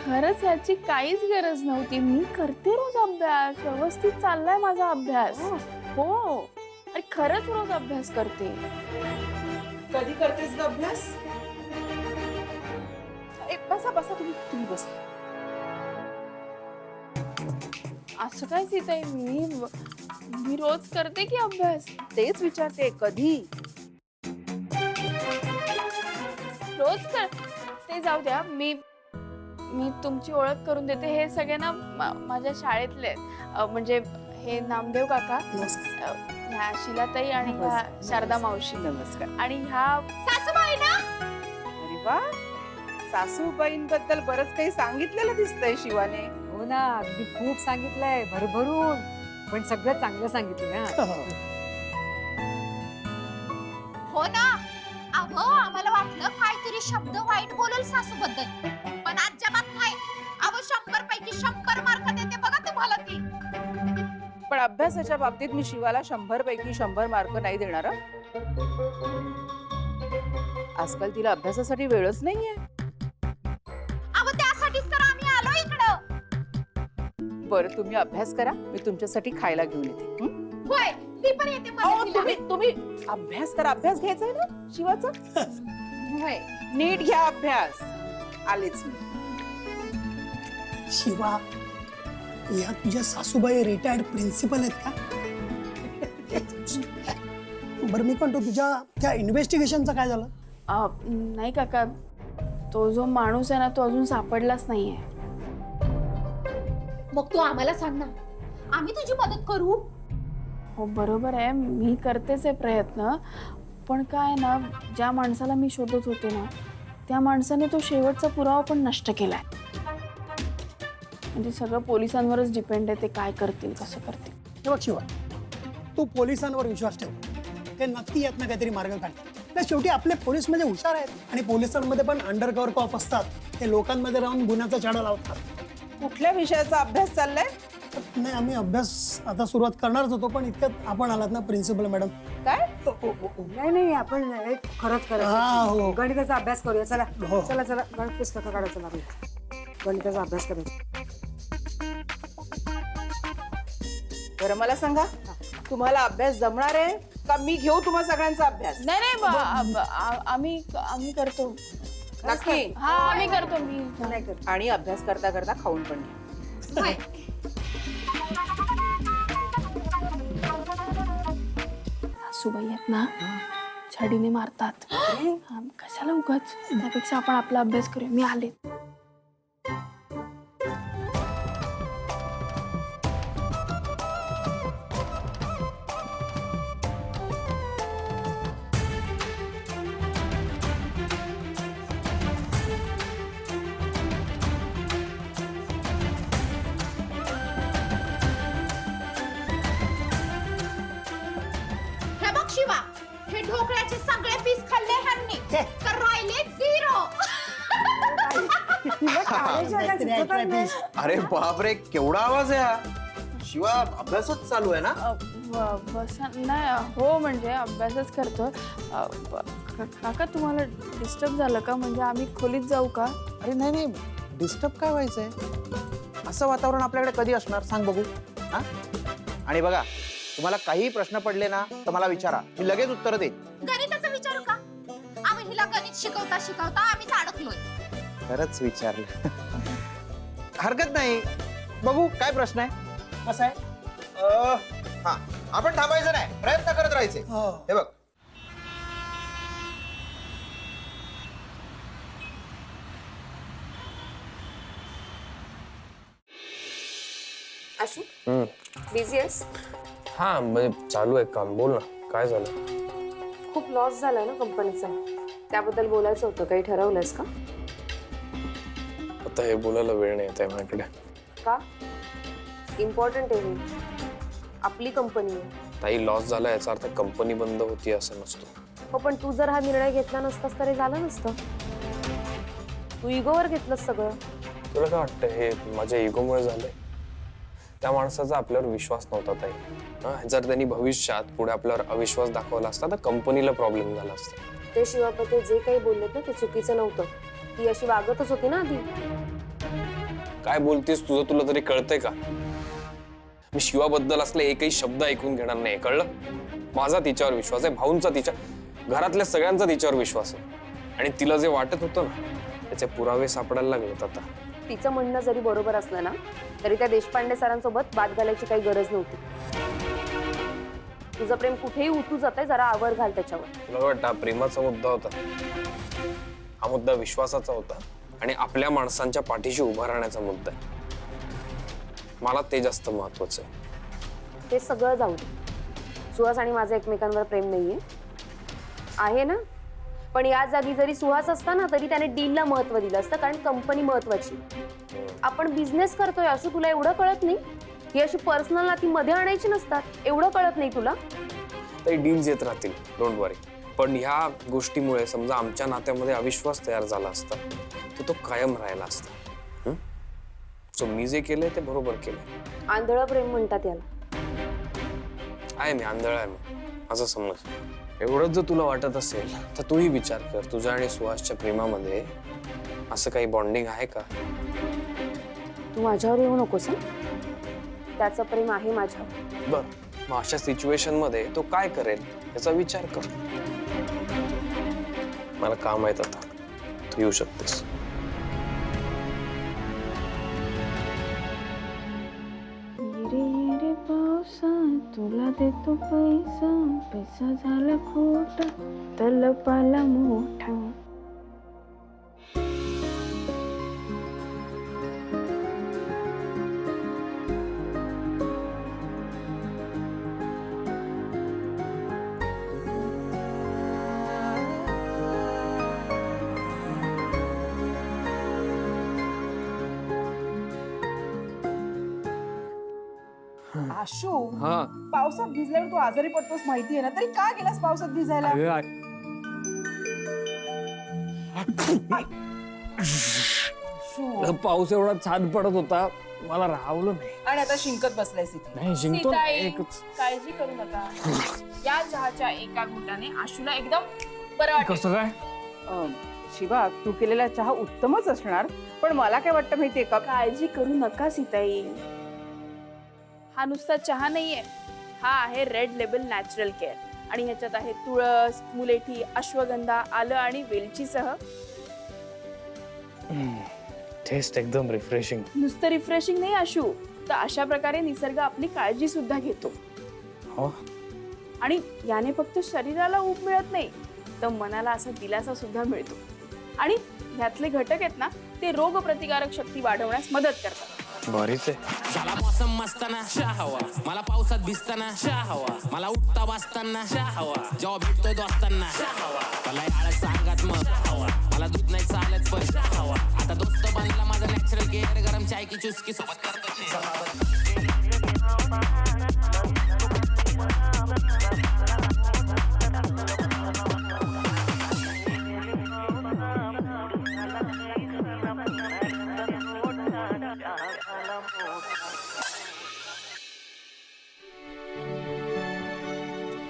खरंच याची काहीच गरज नव्हती. मी करते रोज अभ्यास, व्यवस्थित चाललाय माझा अभ्यास. हो, अरे खरंच रोज अभ्यास करते. कधी करतेस ग अभ्यास? बसा बसा, तुम्ही बसा. असं काय सीताई, मी रोज करते की अभ्यास. तेच विचारते, कधी? रोज कर. ते जाऊ द्या, मी तुमची ओळख करून देते. हे सगळे ना माझ्या शाळेतले आहेत. म्हणजे हे नामदेव काका, ह्या शिलाताई आणि ह्या शारदा मावशी. नमस्कार. आणि ह्या सासूबाई ना. अरे वा, सासूबाईंबद्दल बरंच काही सांगितलेलं दिसतंय शिवाने. हो ना, अगदी खूप सांगितलंय भरभरून, पण सगळं चांगलं सांगितलंय. हो ना. अहो, आम्हाला वाटलं काहीतरी शब्द वाईट बोलल सासूबद्दल, पण अजिबात नाही. अहो, 100 पैकी 100 मार्क देते बघा तुम्हाला ती. पण अभ्यासाच्या बाबतीत मी शिवाला 100 पैकी 100 मार्क नाही देणार. आजकाल तिला अभ्यासासाठी वेळच नाहीये. अहो, त्यासाठीच तर आम्ही आलो इकडं. बरं, तुम्ही अभ्यास करा, मी तुमच्यासाठी खायला घेऊन येते. होय, मी पण येते मदतीला. तुम्ही अभ्यास करा. अभ्यास घ्यायचा आहे ना शिवाचा? होय. नीट घ्या अभ्यास. आलेच मी. शिवा, या तुझ्या सासूबाई रिटायर्ड प्रिन्सिपल आहेत का? बरं, मी म्हणतो तुझ्या त्या इन्व्हेस्टिगेशनचं काय झालं? नाही काका, तो जो माणूस आहे ना, तो अजून सापडलाच नाहीये. मग तू आम्हाला सांग ना, आम्ही तुझी मदत करू. हो बरोबर आहे, मी करतेच आहे प्रयत्न. पण काय ना, ज्या माणसाला मी शोधत होते ना, त्या माणसाने तो शेवटचा पुरावा पण नष्ट केलाय. म्हणजे सगळं पोलिसांवरच डिपेंड आहे, ते काय करतील, कसं करतील. हे बघ शिवा, तू पोलिसांवर विश्वास ठेव. ते नक्की यातनं काहीतरी मार्ग काढतात. शेवटी आपले पोलीस म्हणजे हुशार आहेत आणि पोलिसांमध्ये पण अंडरकव्हर कॉप असतात. ते लोकांमध्ये राहून गुन्ह्याचा छडा लावतात. कुठल्या विषयाचा अभ्यास चाललाय? नाही, आम्ही अभ्यास आता सुरुवात करणारच होतो, पण इतक्यात आपण आलात ना प्रिन्सिपल मॅडम. काय? नाही, आपण खरंच हा, करायचं. हो. गणिताचा अभ्यास करूया. चला हो. चला चला, गणित पुस्तकं काढायचं लागलं. गणिताचा अभ्यास करायचा. बरं, मला सांगा, तुम्हाला अभ्यास जमणार आहे का मी घेऊ तुम्हा सगळ्यांचा अभ्यास? नाही, आम्ही करतो. नक्की? हा, आम्ही करतो. मी नाही करत. आणि अभ्यास करता करता खाऊन पण घ्या. होय. सासूबाई आहेत ना, छडीने मारतात. कशाला उगाच, त्यापेक्षा आपण आपला अभ्यास करूया. मी आले. हे बघ शिवा, हे ढोकळ्याचे सगळे पीस खाल्ले ह्यांनी, तर राहिले 0. अरे बापरे, केवढा आवाज आहे हा. शिवा, अभ्यासच चालू आहे ना? बसा नाही. हो, म्हणजे अभ्यासच करतो. काका, तुम्हाला डिस्टर्ब झालं का? म्हणजे आम्ही खोलीत जाऊ का? अरे नाही, डिस्टर्ब काय व्हायचंय? असं वातावरण आपल्याकडे कधी असणार सांग बघू. हा, आणि बघा, तुम्हाला काही प्रश्न पडले ना तर मला विचारा, मी लगेच उत्तर देईन. गणिताचं विचारू का? आम्ही हिला गणित शिकवता शिकवता आम्हीच अडकलोय. खरंच विचारलं. हरकत नाही, बघू काय प्रश्न आहे. कसं आहे? हा, आपण थांबायचं नाही, प्रयत्न करत राहायचे. हो. हे बघ, आशू, बिझी आहेस? हा, म्हणजे चालू आहे काम. बोल ना, काय झालं? खूप लॉस झाला ना कंपनीचा, त्याबद्दल बोलायचं होतं. काही ठरवलंयस का? आता हे बोलायला वेळ नाही आहे माझ्याकडे. का? इम्पॉर्टंट आहे हे. आपली कंपनी आहे. ताई, लॉस झाला याचा अर्थ कंपनी बंद होती असं नसतो. हो, पण तू जर हा निर्णय घेतला नसतास तरी झालं नसतं. तू इगोवर घेतलंस सगळं. तुला काय वाटतं हे माझ्या इगोमुळे झालंय? त्या माणसाचा आपल्यावर विश्वास नव्हता ताई. जर त्यांनी भविष्यात पुढे आपल्यावर अविश्वास दाखवला असता तर कंपनीला प्रॉब्लेम झाला असता. ते शिवापते जे काही बोललेत ना, ते चुकीचं नव्हतं. ती अशी वागतच होती ना आधी. काय बोलतेस तुझं तुला तरी कळतंय का? मी शिवाबद्दल असले एकही शब्द ऐकून घेणार नाही, कळलं? माझा तिच्यावर विश्वास आहे, भाऊंचा, तिच्या घरातल्या सगळ्यांचा तिच्यावर विश्वास आहे. आणि तिला जे वाटत होतं ना त्याचे पुरावे सापडायला लागलेत आता. तिचं म्हणणं जरी बरोबर असलं ना तरी त्या देशपांडे सरांसोबत वाद घालायची काही गरज नव्हती. तुझं प्रेम कुठेही उतू जातंय, जरा आवर घाल त्याच्यावर. तुला वाटतं हा प्रेमाचा मुद्दा होता? हा मुद्दा विश्वासाचा होता आणि आपल्या माणसांच्या पाठीशी उभा राहण्याचा मुद्दा आहे. मला ते जास्त महत्वाचं आहे. ते सगळं जाऊ दे. सुहास आणि माझं एकमेकांवर प्रेम नाहीये, आहे ना? पण या जागी जरी सुहास असता ना तरी त्याने डीलला महत्व दिलं असतं, कारण कंपनी महत्वाची. आपण बिझनेस करतोय असं तुला एवढं कळत नाही? ही अशी पर्सनल नाती मध्ये आणायची नसतात, एवढं कळत नाही तुला? ते डील्स येत राहतील, डोंट वरी. पण ह्या गोष्टीमुळे समजा आमच्या नात्यामध्ये अविश्वास तयार झाला असता तर तो कायम राहिला असता. सो मी जे केलंय ते बरोबर केलंय. आंधळं प्रेम म्हणतात याला. आहे मी आंधळा आहे, माझं समज. एवढंच जर तुला वाटत असेल तर तूही विचार कर, तुझ्या आणि सुहासच्या प्रेमामध्ये असं काही बॉन्डिंग आहे का? तू माझ्यावर येऊ नकोस हं? त्याचं प्रेम आहे माझ्यावर. बर, मग अशा सिच्युएशन मध्ये तो काय करेल याचा विचार कर. मला काम आहे आता, तू येऊ शकतेस. ये रे पावसा तुला देतो पैसा, पैसा झाला खोटा तलपाला मोठा. आशू, हा पावसात भिजल्यावर तू आजारी पडतोस माहितीये ना, तरी का गेलास पावसात भिजायला? आशू, पाऊस एवढा छान पडत होता, मला राहवलं नाही. आणि आता शिंकत बसलायस इथे. नाही जिंकतो ना सीताई, एकच. काळजी करू नका. या चहाच्या एका घोटाने आशूला एकदम बरं वाटेल. कसं काय? शिवा, तू केलेला चहा उत्तमच असणार, पण मला काय वाटतं माहितीये का? काळजी करू नका सीताई. हा नुसता चहा नाहीये, हा आहे रेड लेबल नॅचरल केअर. आणि ह्याच्यात आहे तुळस, मुलेठी, अश्वगंधा, आलं आणि वेलचीसह. टेस्ट एकदम रिफ्रेशिंग. नुसतं रिफ्रेशिंग नाही आशू, तर अशा प्रकारे निसर्ग आपली काळजी सुद्धा घेतो. हो. आणि याने फक्त शरीराला ऊब मिळत नाही, तर मनाला असा दिलासा सुद्धा मिळतो. आणि ह्यातले घटक आहेत ना, ते रोग प्रतिकारक शक्ती वाढवण्यास मदत करतात. भारीच आहे. झाला मौसम मस्ताना हवा, मला पावसात भिजताना हवा, मला उठता वाचताना हवा, जेव्हा भेटतोय दोस्तांना हवा, मला याळ सांगात मग हवा, मला दूध नाही चालत पण हवा, आता दोस्त बनला माझा नॅचरल केअर, गरम चाय की चुस्की सोबत करतो.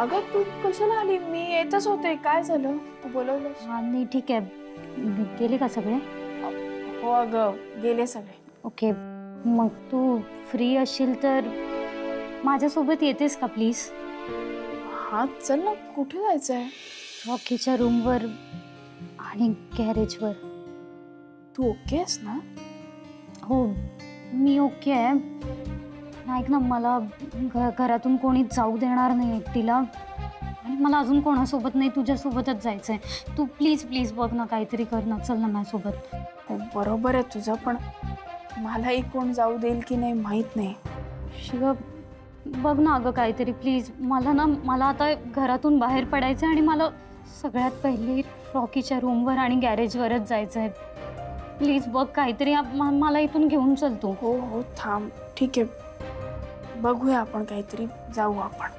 अगं तू कशाला आली? मी येतच होते. काय झालं? तू बोलवलंस? हा नाही ठीक आहे. गेले का सगळे? हो अगं, गेले सगळे. ओके, मग तू फ्री असशील तर माझ्यासोबत येतेस का प्लीज? हा चल ना. कुठे जायचंय? रॉकीच्या रूमवर आणि गॅरेजवर. तू ओके आहेस ना? हो मी ओके आहे. ऐक ना, मला घरातून कोणी जाऊ देणार नाही एकटीला, आणि मला अजून कोणासोबत नाही, तुझ्यासोबतच जायचंय. तू प्लीज प्लीज बघ ना, काहीतरी कर ना, चल ना माझ्यासोबत. हो बरोबर आहे तुझं, पण मलाही कोण जाऊ देईल की नाही माहित नाही. शिवा बघ ना अगं काहीतरी प्लीज. मला आता घरातून बाहेर पडायचं आहे आणि मला सगळ्यात पहिले रॉकीच्या रूमवर आणि गॅरेजवरच जायचं आहे. प्लीज बघ काहीतरी. मला इथून घेऊन चल तू. हो हो थांब, ठीक आहे, बघूया आपण काहीतरी, जाऊ आपण.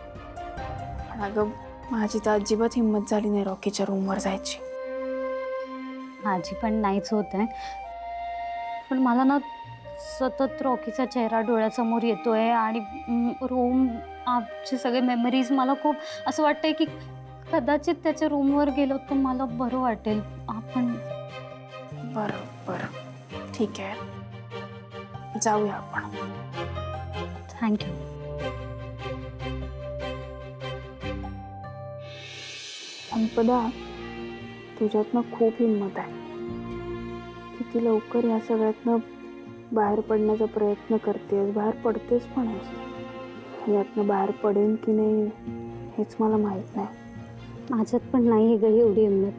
पण अगं माझी तर अजिबात हिंमत झाली नाही रॉकीच्या रूमवर जायची. माझी पण नाहीच होत आहे, पण मला ना सतत रॉकीचा चेहरा डोळ्यासमोर येतोय आणि रूम, आमचे सगळे मेमरीज, मला खूप असं वाटतंय की कदाचित त्याच्या रूमवर गेलो तर मला बरं वाटेल. आपण बरं बरं ठीक आहे. जाऊया आपण. थँक्यू. संपदा, तुझ्यातनं खूप हिंमत आहे. किती लवकर या सगळ्यातनं बाहेर पडण्याचा प्रयत्न करतेस, बाहेर पडतेस पण आहेस. यातनं बाहेर पडेन की नाही हेच मला माहित नाही. माझ्यात पण नाही आहे ग एवढी हिंमत,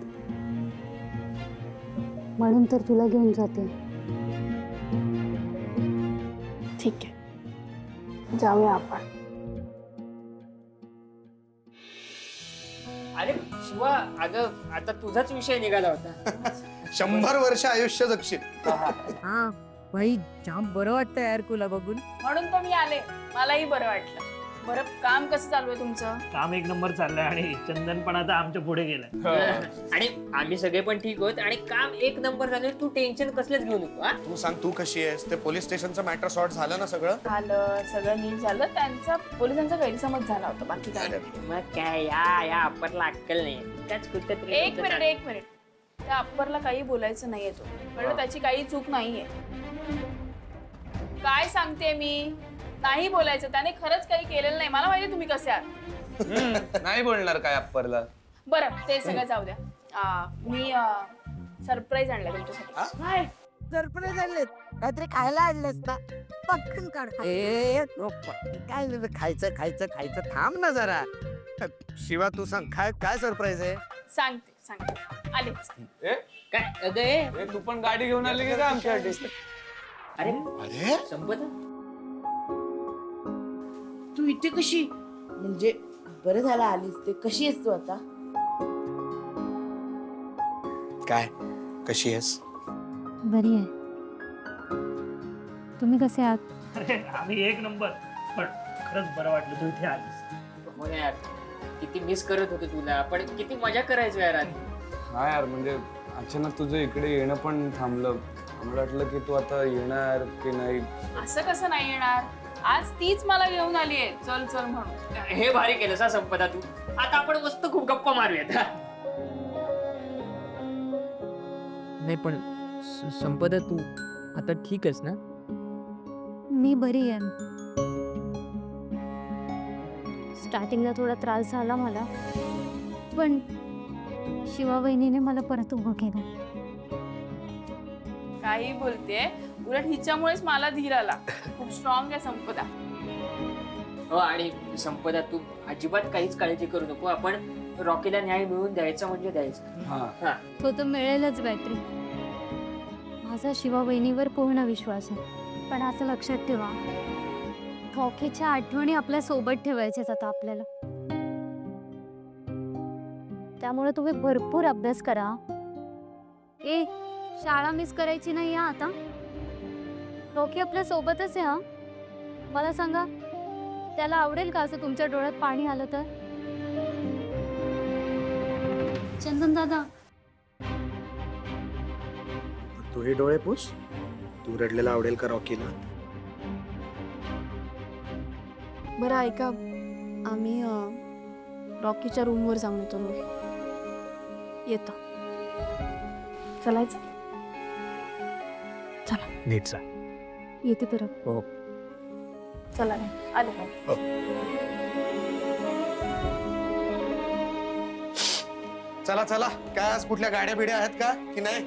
म्हणून तर तुला घेऊन जाते. ठीक आहे, जाऊया आपण. अरे शिवा, अगं आता तुझाच विषय निघाला होता. 100 वर्ष आयुष्य जगशील. हा भाई, जाम बरं वाटतं यार तुला बघून. म्हणून तर मी आले, मलाही बरं वाटलं. बरं, काम कसं चालू आहे तुमचं? काम एक नंबर चाललंय आणि चंदन पण आता आमच्या पुढे गेलाय. आणि आम्ही सगळे पण ठीक होत आणि काम एक नंबर झालं. तू टेन्शन कसलेच घेऊ नको. तू सांग, तू कशी आहेस? ते पोलीस स्टेशनचं मॅटर सॉर्ट झालं ना सगळं? झालं, सगळं नीट झालं. त्यांचा पोलिसांचा गैरसमज झाला होता, बाकी काय नाही. मग काय, या अप्परला अक्कल नाही. त्याच कुठं एक मिनिट. त्या अप्परला काही बोलायचं नाहीये. तो कळलं, त्याची काही चूक नाहीये. काय सांगते मी, नाही बोलायचं. त्याने खरंच काही केलेलं नाही. मला माहिती तुम्ही कसे आहात. नाही बोलणार काय अप्परला. बरं, ते सगळं जाऊ द्या. मी सरप्राईज आणलाय तुमच्यासाठी. काय सरप्राईज आणलेत? काहीतरी खायला आणलेस ना? पटकन काढ. काय खायचं खायचं खायचं, थांब ना जरा. शिवा, तू सांग, काय सरप्राईज आहे? सांगते. आलेच. काय अगं तू पण गाडी घेऊन आली की काय आमच्यासाठी? अरे संपदा, तू इथे कशी? म्हणजे बरं झालं आलीस. ते कशी आहेस तू आता? काय, कशी आहेस? बरी आहे. तुम्ही कसे आहात? अरे आम्ही एक नंबर. पण खरंच बरं वाटलं तू इथे आलीस. हो ना यार, किती मिस करत होतो तुला. आपण किती मजा करायचो यार आधी. हा यार, म्हणजे अचानक तुझं इकडे येणं पण थांबलं. आम्हाला वाटलं की तू आता येणार की नाही. असं कसं नाही येणार? आज तीच मला घेऊन आली आहे चल चल म्हणून. हे भारी केलं सा संपदा तू. आता आपण मस्त खूप गप्पा मारूयात. नाही पण संपदा, तू आता ठीक आहेस ना? मी बरी आहे. स्टार्टिंगला थोडा त्रास झाला मला, पण शिवा वहिनीने मला परत उभं केलं. काही बोलते, उलट हिच्यामुळेच मला धीर आला. खूप स्ट्रॉंग आहे संपदा. हो, आणि संपदा तू अजिबात काहीच काळजी करू नको. आपण रॉकीला न्याय मिळवून द्यायचा म्हणजे द्यायचा. तो तर मिळेलच बॅटरी. माझा शिवा वहिनीवर पूर्ण विश्वास आहे. पण असं लक्षात ठेवा, रॉकीच्या आठवणी आपल्या सोबत ठेवायच्याच आता आपल्याला. त्यामुळे तुम्ही भरपूर अभ्यास करा. शाळा मिस करायची नाही हा आता. रॉकी आपल्या सोबतच आहे. हा, मला सांगा, त्याला आवडेल का असं तुमच्या डोळ्यात पाणी आलं तर? चंदन दादा, तू हे डोळे पुस. तू रडलेला आवडेल का रॉकीला? बरं ऐका, आम्ही रॉकीच्या रूमवर जाऊन येतो. येतो. चलायचं? चला. नीट जा. येते तर. हो. चला आले. चला चला, काय आज कुठल्या गाड्या बिड्या आहेत का की नाही?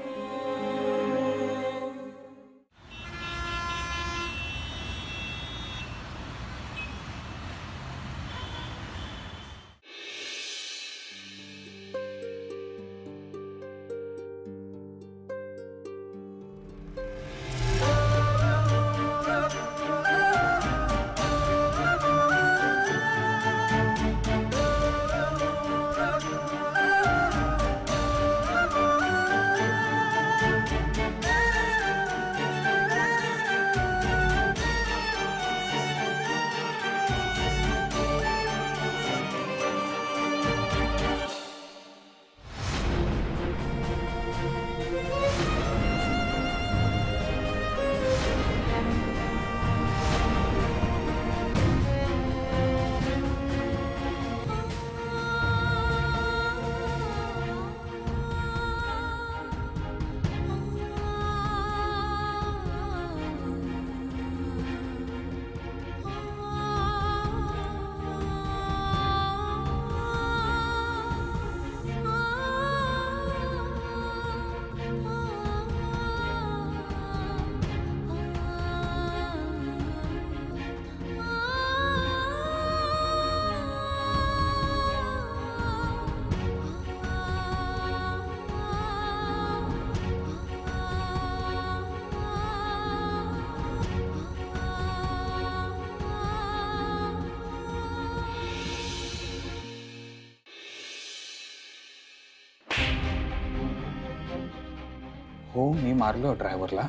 हो मी मारलो ड्रायव्हरला.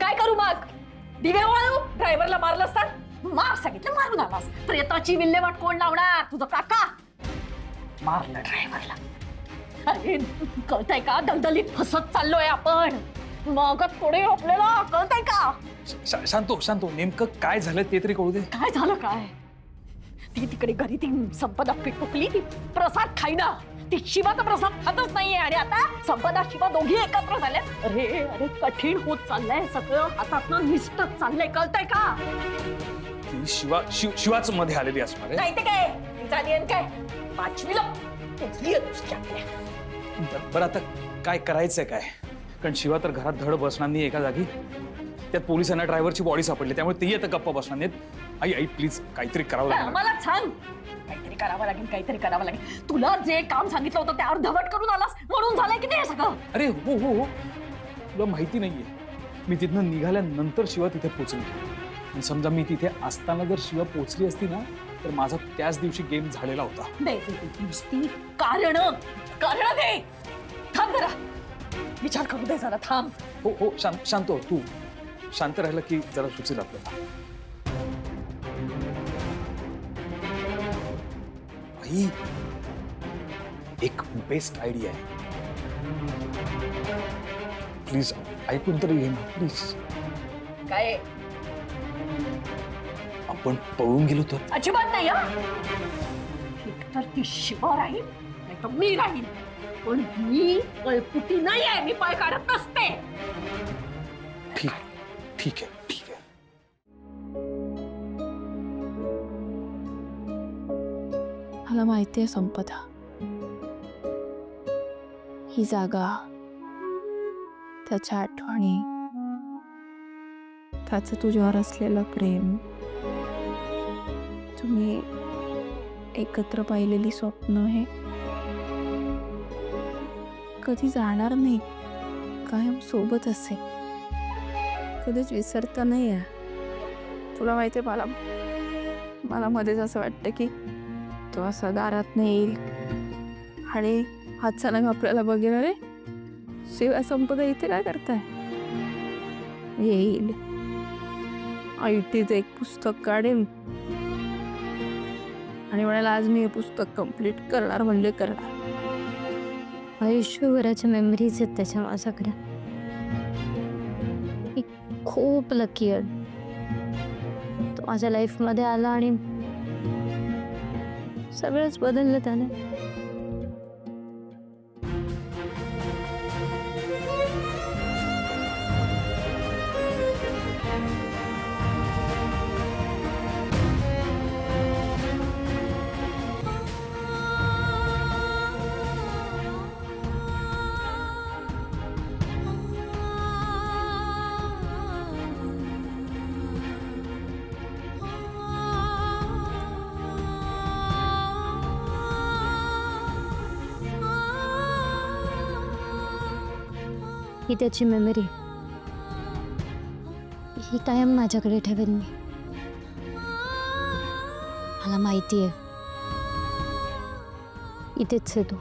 काय करू मग? दिवे वाळू ड्रायव्हरला मारलं असतात. मार सांगितलं मारून आलास. प्रेताची विल्हेवाट कोण लावणार? तुझं काका. मारलं ड्रायव्हरला. अरे कळतंय का? दलदलीत फसत चाललोय आपण. मग पुढे आपल्याला कळतंय का? शांतो नेमकं काय झालं ते तरी कळू दे. काय झालं काय? ती तिकडे घरी ती संपदा पिटुकली, ती प्रसाद खाईना. ती शिवा तर प्रसाद खातच नाहीये आणि आता संपदा शिवा दोघी एकत्र झाल्या. अरे अरे कठीण होत चाललंय सगळं. हातातनं निसटत चाललंय. कळतंय का? ती शिवाच मध्ये आलेली असणार आहे. नाही ते काय तिचा नियम काय? पाचवीला बरं आता काय करायचंय काय? कारण शिवा तर घरात धड बसणार नाही एका जागी. त्यात पोलिसांना ड्रायव्हरची बॉडी सापडली, त्यामुळे ती आता गप्पा बसणार नाहीत. आई प्लीज काहीतरी करावं लागेल. मला सांग. काहीतरी करावं लागेल. काहीतरी करावं लागेल. तुला जे काम सांगितलं होतं ते अर्धवट करून आलास म्हणून झालंय की ते सगळं. अरे हो हो हो, तुला माहिती नाहीये, मी तिथनं निघाल्यानंतर शिवा तिथे पोचली. आणि समजा मी तिथे असताना जर शिवा पोचली असती ना, तर माझा त्याच दिवशी गेम झालेला होता. नुसती कारण दे. थांब जरा, विचार करू दे जरा. थांब. हो हो शांत हो तू. शांत राहिलं की जरा सुचेल आपल्याला. आई एक बेस्ट आयडिया आहे. प्लीज ऐकून तरी घे ना प्लीज. काय? आपण पळून गेलो तर? अजिबात नाही. एक तर ती शिवा राहील नाही तर मी राहील. पण मी पळपुटी नाही आहे. मी पाय काढत नसते. ठीक आहे. मला माहिती आहे संपदा, ही जागा, त्याच्या आठवणी, त्याचं तुझ्यावर असलेलं प्रेम, तुम्ही एकत्र पाहिलेली स्वप्न हे कधी जाणार नाही. कायम सोबत असेल. कधीच विसरता नाही आहे. तुला माहिती आहे, मला मध्येच असं वाटतं की तो असा दारात नाही येईल आणि अचानक आपल्याला बघेल, अरे शिवा संपदा इथे काय करताय? येईल, आयटीचं एक पुस्तक काढेल आणि म्हणाला आज मी हे पुस्तक कंप्लीट करणार म्हणजे करणार. आयुष्यभराच्या मेमरीज आहेत त्याच्या माझ्याकडे. मी खूप लकी आहे. तो माझ्या लाईफमध्ये आला आणि सगळंच बदललं त्याने. ही त्याची मेमरी, ही कायम माझ्याकडे ठेवेन मी. मला माहिती आहे इथेच आहे तो.